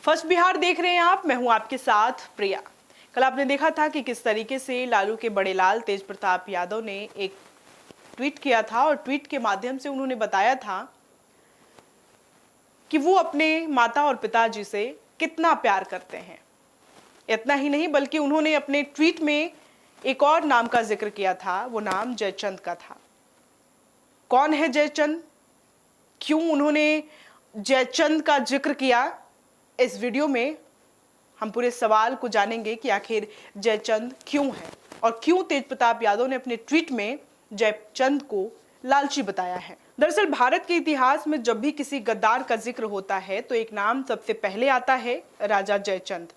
First Bihar देख रहे हैं आप, मैं हूं आपके साथ प्रिया। कल आपने देखा था कि किस तरीके से लालू के बड़े लाल तेज प्रताप यादव ने एक ट्वीट किया था और ट्वीट के माध्यम से उन्होंने बताया था कि वो अपने माता और पिताजी से कितना प्यार करते हैं। इतना ही नहीं बल्कि उन्होंने अपने ट्वीट में एक और नाम का जिक्र किया था, वो नाम जयचंद का था। कौन है जयचंद, क्यों उन्होंने जयचंद का जिक्र किया, इस वीडियो में हम पूरे सवाल को जानेंगे कि आखिर जयचंद क्यों है और क्यों तेज प्रताप यादव ने अपने ट्वीट में जयचंद को लालची बताया है। दरअसल भारत के इतिहास में जब भी किसी गद्दार का जिक्र होता है तो एक नाम सबसे पहले आता है, राजा जयचंद,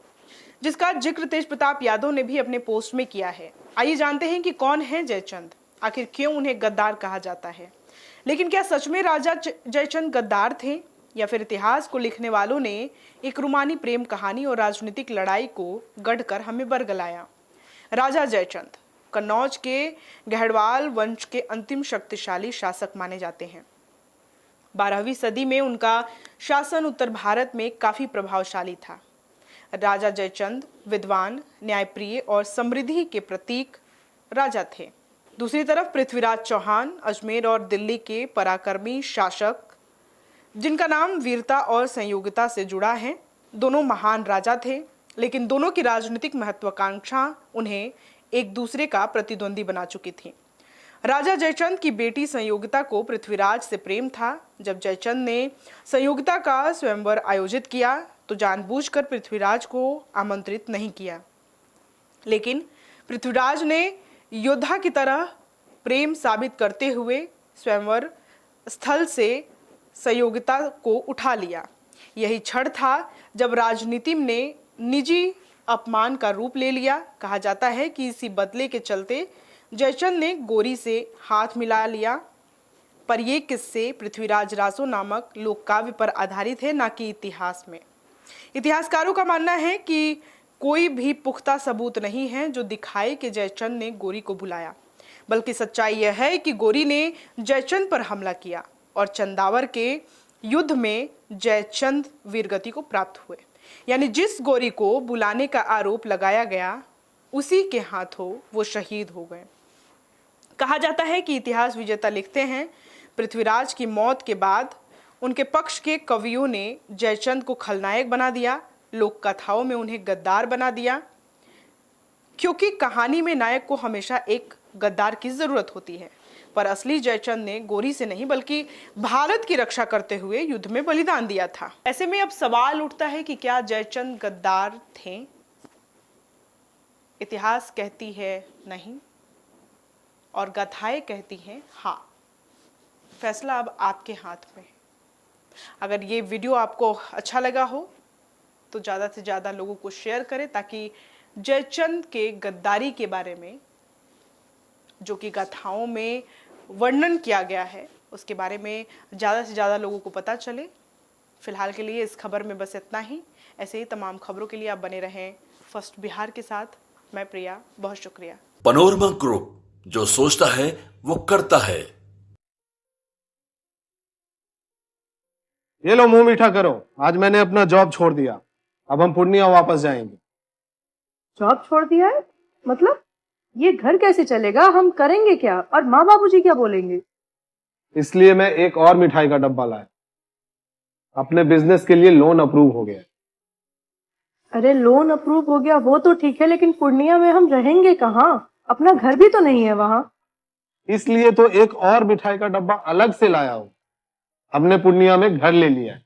जिसका जिक्र तेज प्रताप यादव ने भी अपने पोस्ट में किया है। आइए जानते हैं कि कौन है जयचंद, आखिर क्यों उन्हें गद्दार कहा जाता है। लेकिन क्या सच में राजा जयचंद गद्दार थे या फिर इतिहास को लिखने वालों ने एक रूमानी प्रेम कहानी और राजनीतिक लड़ाई को गढ़कर हमें बरगलाया। राजा जयचंद कन्नौज के गहड़वाल वंश के अंतिम शक्तिशाली शासक माने जाते हैं। 12वीं सदी में उनका शासन उत्तर भारत में काफी प्रभावशाली था। राजा जयचंद विद्वान, न्यायप्रिय और समृद्धि के प्रतीक राजा थे। दूसरी तरफ पृथ्वीराज चौहान अजमेर और दिल्ली के पराक्रमी शासक, जिनका नाम वीरता और संयोगिता से जुड़ा है। दोनों महान राजा थे, लेकिन दोनों की राजनीतिक महत्वाकांक्षा उन्हें एक दूसरे का प्रतिद्वंदी बना चुकी थी। राजा जयचंद की बेटी संयोगिता को पृथ्वीराज से प्रेम था। जब जयचंद ने संयोगिता का स्वयंवर आयोजित किया तो जानबूझकर पृथ्वीराज को आमंत्रित नहीं किया, लेकिन पृथ्वीराज ने योद्धा की तरह प्रेम साबित करते हुए स्वयंवर स्थल से संयोगिता को उठा लिया। यही क्षण था जब राजनीति ने निजी अपमान का रूप ले लिया। कहा जाता है कि इसी बदले के चलते जयचंद ने गोरी से हाथ मिला लिया। पर ये किस्से पृथ्वीराज रासो नामक लोक काव्य पर आधारित है, ना कि इतिहास में। इतिहासकारों का मानना है कि कोई भी पुख्ता सबूत नहीं है जो दिखाए कि जयचंद ने गोरी को बुलाया, बल्कि सच्चाई यह है कि गोरी ने जयचंद पर हमला किया और चंदावर के युद्ध में जयचंद वीरगति को प्राप्त हुए। यानी जिस गोरी को बुलाने का आरोप लगाया गया उसी के हाथों वो शहीद हो गए। कहा जाता है कि इतिहास विजेता लिखते हैं, पृथ्वीराज की मौत के बाद उनके पक्ष के कवियों ने जयचंद को खलनायक बना दिया, लोक कथाओं में उन्हें गद्दार बना दिया, क्योंकि कहानी में नायक को हमेशा एक गद्दार की जरूरत होती है। पर असली जयचंद ने गोरी से नहीं बल्कि भारत की रक्षा करते हुए युद्ध में बलिदान दिया था। ऐसे में अब सवाल उठता है कि क्या जयचंद गद्दार थे? इतिहास कहती है नहीं और गाथाएं कहती हैं हाँ। फैसला अब आपके हाथ में। अगर ये वीडियो आपको अच्छा लगा हो तो ज़्यादा से ज़्यादा लोगों को शेयर करें, ताकि जयचंद के गद्दारी के बारे में जो कि गाथाओं में वर्णन किया गया है उसके बारे में ज़्यादा से ज़्यादा लोगों को पता चले। फिलहाल के लिए इस खबर में बस इतना ही। ऐसे ही तमाम खबरों के लिए आप बने रहें फर्स्ट बिहार के साथ। मैं प्रिया, बहुत शुक्रिया। पैनोरमा ग्रुप, जो सोचता है वो करता है। ये लो, मुंह मीठा करो। आज मैंने अपना जॉब छोड़ दिया, अब हम पूर्णिया वापस जाएंगे। जॉब छोड़ दिया है? मतलब ये घर कैसे चलेगा? हम करेंगे क्या और माँ बाबूजी क्या बोलेंगे? इसलिए मैं एक और मिठाई का डब्बा लाया। अपने बिजनेस के लिए लोन अप्रूव हो गया। अरे लोन अप्रूव हो गया वो तो ठीक है, लेकिन पूर्णिया में हम रहेंगे कहाँ? अपना घर भी तो नहीं है वहाँ। इसलिए तो एक और मिठाई का डब्बा अलग से लाया हूँ। हमने पूर्णिया में घर ले लिया है,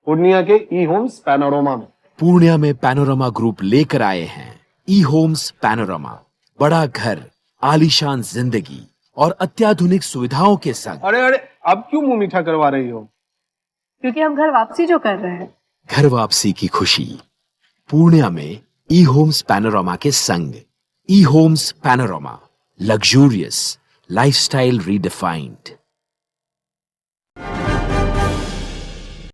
पूर्णिया के ई होम्स पैनोरमा में। पूर्णिया में पैनोरमा ग्रुप लेकर आए हैं ई होम्स पैनोरमा। बड़ा घर, आलीशान जिंदगी और अत्याधुनिक सुविधाओं के संग। अरे अरे, अब क्यों मुंह मीठा करवा रही हो? क्योंकि हम घर वापसी जो कर रहे हैं। घर वापसी की खुशी पूर्णिया में ई होम्स पैनोरमा के संग। E Homes Panorama, luxurious lifestyle redefined.